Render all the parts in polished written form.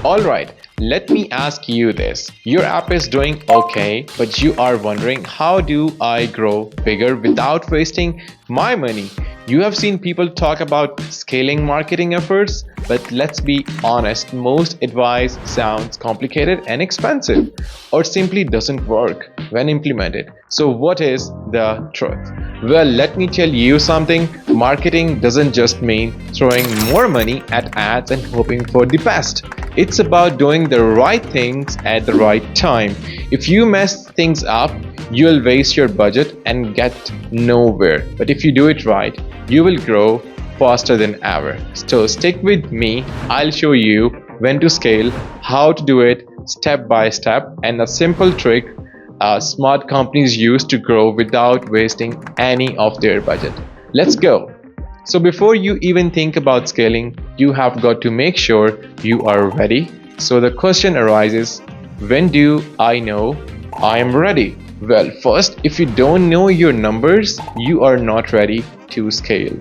Alright, let me ask you this. Your app is doing okay, but you are wondering, how do I grow bigger without wasting my money? You have seen people talk about scaling marketing efforts, but let's be honest, most advice sounds complicated and expensive, or simply doesn't work when implemented. So, what is the truth? Well, let me tell you something. Marketing doesn't just mean throwing more money at ads and hoping for the best. It's about doing the right things at the right time. If you mess things up, you'll waste your budget and get nowhere. But if you do it right, you will grow faster than ever. So stick with me. I'll show you when to scale, how to do it step by step, and a simple trick smart companies use to grow without wasting any of their budget. Let's go. So before you even think about scaling, you have got to make sure you are ready. So the question arises, when do I know I am ready? Well, first, if you don't know your numbers, you are not ready to scale.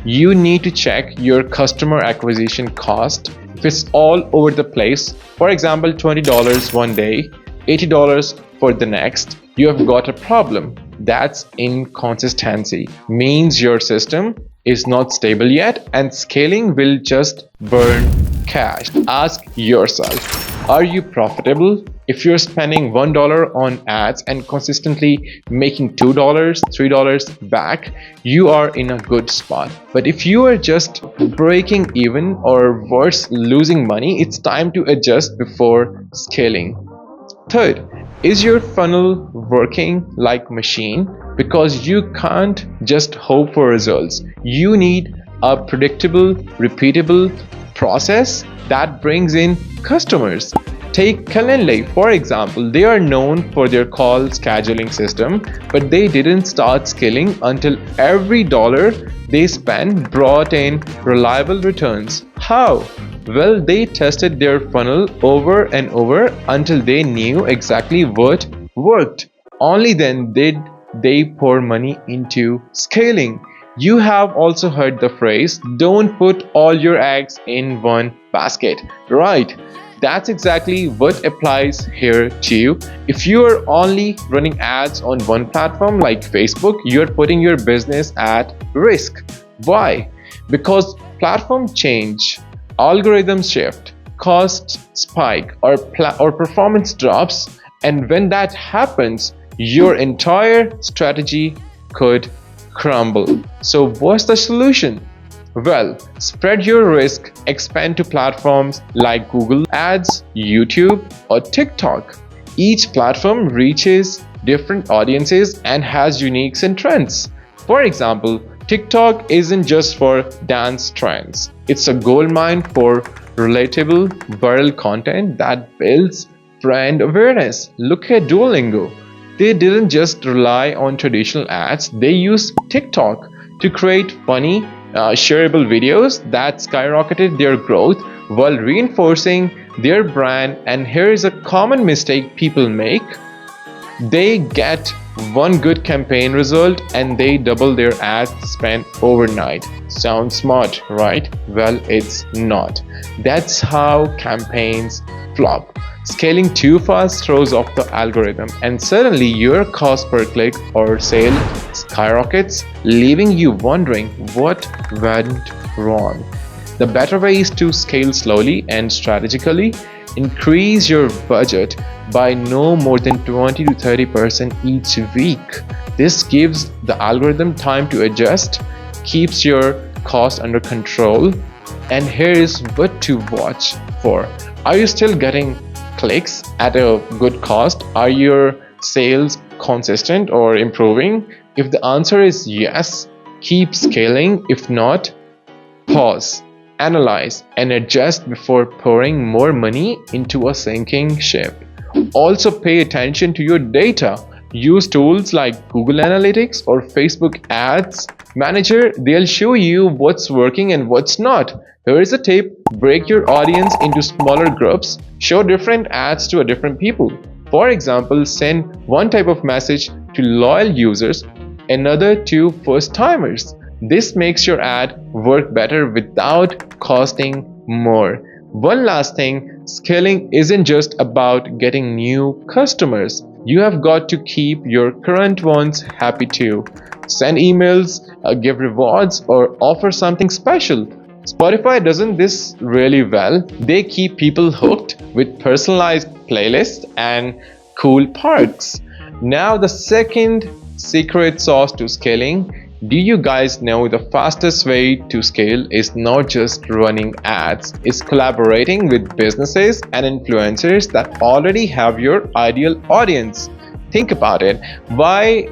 You need to check your customer acquisition cost. If it's all over the place, for example, $20 one day, $80 for the next, you have got a problem. That's inconsistency. Means your system is not stable yet and scaling will just burn cash. Ask yourself, are you profitable? If you're spending $1 on ads and consistently making $2, $3 back, you are in a good spot. But if you are just breaking even or worse, losing money, it's time to adjust before scaling. Third, is your funnel working like machine? Because you can't just hope for results. You need a predictable, repeatable process that brings in customers. Take Calendly, for example. They are known for their call scheduling system, but they didn't start scaling until every dollar they spent brought in reliable returns. How? Well, they tested their funnel over and over until they knew exactly what worked. Only then did they pour money into scaling. You have also heard the phrase, don't put all your eggs in one basket, right? That's exactly what applies here too. If you are only running ads on one platform like Facebook, you're putting your business at risk. Why? Because platform change, algorithms shift, costs spike, or performance drops, and when that happens, your entire strategy could crumble. So what's the solution? Well, spread your risk, expand to platforms like Google Ads, YouTube, or TikTok. Each platform reaches different audiences and has unique trends. For example, TikTok isn't just for dance trends. It's a goldmine for relatable viral content that builds brand awareness. Look at Duolingo. They didn't just rely on traditional ads, they used TikTok to create funny, shareable videos that skyrocketed their growth while reinforcing their brand. And here is a common mistake people make. They get one good campaign result and they double their ad spend overnight. Sounds smart, right? Well, it's not. That's how campaigns flop. Scaling too fast throws off the algorithm, and suddenly your cost per click or sale skyrockets, leaving you wondering what went wrong. The better way is to scale slowly and strategically. Increase your budget by no more than 20 to 30% each week. This gives the algorithm time to adjust, keeps your cost under control, and here is what to watch for. Are you still getting clicks at a good cost? Are your sales consistent or improving? If the answer is yes, keep scaling. If not, pause, analyze, and adjust before pouring more money into a sinking ship. Also, pay attention to your data. Use tools like Google Analytics or Facebook Ads Manager. They'll show you what's working and what's not. Here is a tip: break your audience into smaller groups. Show different ads to different people. For example, send one type of message to loyal users, another to first timers. This makes your ad work better without costing more. One last thing, scaling isn't just about getting new customers. You have got to keep your current ones happy too. Send emails, give rewards, or offer something special. Spotify doesn't this really well. They keep people hooked with personalized playlists and cool perks. Now, the second secret sauce to scaling. Do you guys know the fastest way to scale is not just running ads, it's collaborating with businesses and influencers that already have your ideal audience. Think about it. Why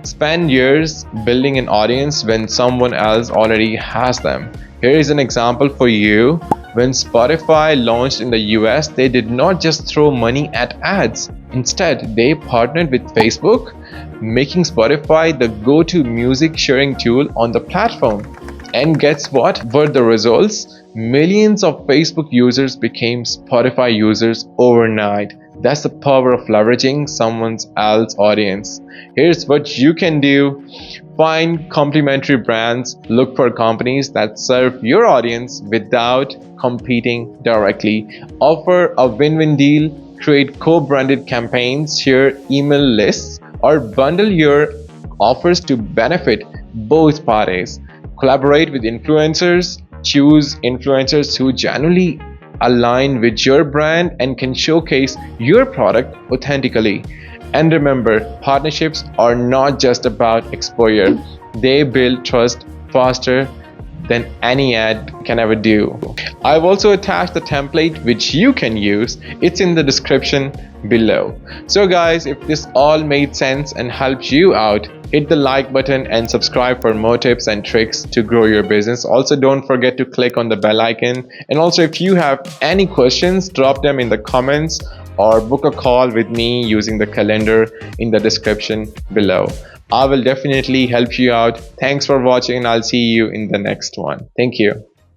spend years building an audience when someone else already has them? Here is an example for you. When Spotify launched in the US, they did not just throw money at ads. Instead, they partnered with Facebook, making Spotify the go-to music sharing tool on the platform. And guess what were the results? Millions of Facebook users became Spotify users overnight. That's the power of leveraging someone else's audience. Here's what you can do. Find complementary brands. Look for companies that serve your audience without competing directly. Offer a win-win deal. Create co-branded campaigns, share email lists, or bundle your offers to benefit both parties. Collaborate with influencers. Choose influencers who genuinely align with your brand and can showcase your product authentically. And remember, partnerships are not just about exposure, they build trust faster than any ad can ever do. I've also attached the template which you can use. It's in the description below. So guys, if this all made sense and helped you out, hit the like button and subscribe for more tips and tricks to grow your business. Also, don't forget to click on the bell icon. And also, if you have any questions, drop them in the comments or book a call with me using the calendar in the description below. I will definitely help you out. Thanks for watching and I'll see you in the next one. Thank you.